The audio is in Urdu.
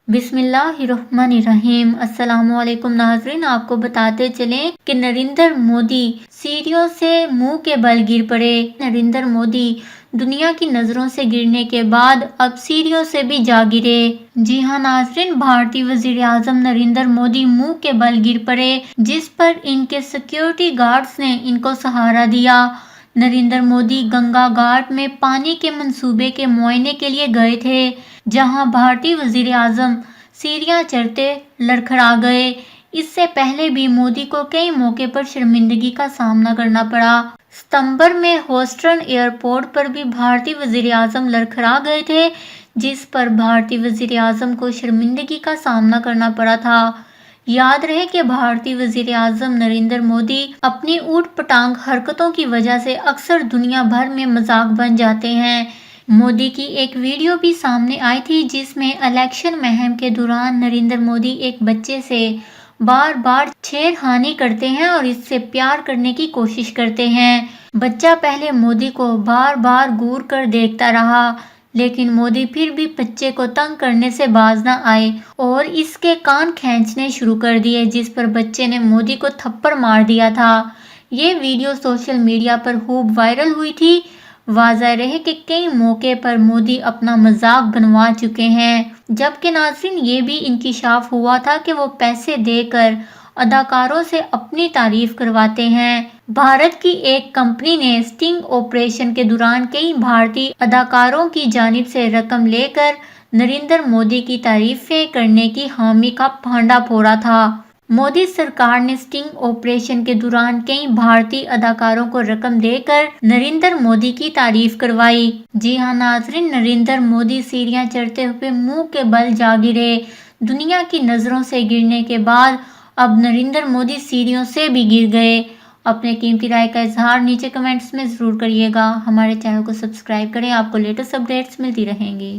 بسم اللہ الرحمن الرحیم۔ السلام علیکم ناظرین، آپ کو بتاتے چلیں کہ نریندر مودی سیڑھیوں سے منہ کے بل گر پڑے۔ نریندر مودی دنیا کی نظروں سے گرنے کے بعد اب سیڑھیوں سے بھی جا گرے۔ جی ہاں ناظرین، بھارتی وزیر اعظم نریندر مودی منہ کے بل گر پڑے، جس پر ان کے سیکیورٹی گارڈز نے ان کو سہارا دیا۔ نریندر مودی گنگا گھاٹ میں پانی کے منصوبے کے معائنے کے لیے گئے تھے، جہاں بھارتی وزیر اعظم سیڑھیاں چڑھتے لڑکھڑا گئے۔ اس سے پہلے بھی مودی کو کئی موقع پر شرمندگی کا سامنا کرنا پڑا۔ ستمبر میں ہیوسٹن ایئرپورٹ پر بھی بھارتی وزیر اعظم لڑکھڑا گئے تھے، جس پر بھارتی وزیر اعظم کو شرمندگی کا سامنا کرنا پڑا تھا۔ یاد رہے کہ بھارتی وزیر اعظم نریندر مودی اپنی اوٹ پٹانگ حرکتوں کی وجہ سے اکثر دنیا بھر میں مذاق بن جاتے ہیں۔ مودی کی ایک ویڈیو بھی سامنے آئی تھی، جس میں الیکشن مہم کے دوران نریندر مودی ایک بچے سے بار بار چھیڑ خانی کرتے ہیں اور اس سے پیار کرنے کی کوشش کرتے ہیں۔ بچہ پہلے مودی کو بار بار گور کر دیکھتا رہا، لیکن مودی پھر بھی بچے کو تنگ کرنے سے باز نہ آئے اور اس کے کان کھینچنے شروع کر دیے، جس پر بچے نے مودی کو تھپڑ مار دیا تھا۔ یہ ویڈیو سوشل میڈیا پر خوب وائرل ہوئی تھی۔ واضح رہے کہ کئی موقع پر مودی اپنا مذاق بنوا چکے ہیں، جبکہ ناظرین یہ بھی انکشاف ہوا تھا کہ وہ پیسے دے کر اداکاروں سے اپنی تعریف کرواتے ہیں۔ بھارت کی ایک کمپنی نے سٹنگ آپریشن کے دوران کئی بھارتی اداکاروں کی جانب سے رقم لے کر نریندر مودی کی تعریفیں کرنے کی حامی کا پھانڈا پھوڑا تھا۔ مودی سرکار نے سٹنگ آپریشن کے دوران کئی بھارتی اداکاروں کو رقم دے کر نریندر مودی کی تعریف کروائی۔ جی ہاں ناظرین، نریندر مودی سیڑھیاں چڑھتے ہوئے منہ کے بل جا گرے۔ دنیا کی نظروں سے گرنے کے بعد اب نریندر مودی سیڑھیوں سے بھی گر گئے۔ اپنے قیمتی رائے کا اظہار نیچے کمنٹس میں ضرور کریے گا۔ ہمارے چینل کو سبسکرائب کریں، آپ کو لیٹسٹ اپڈیٹس ملتی رہیں گی۔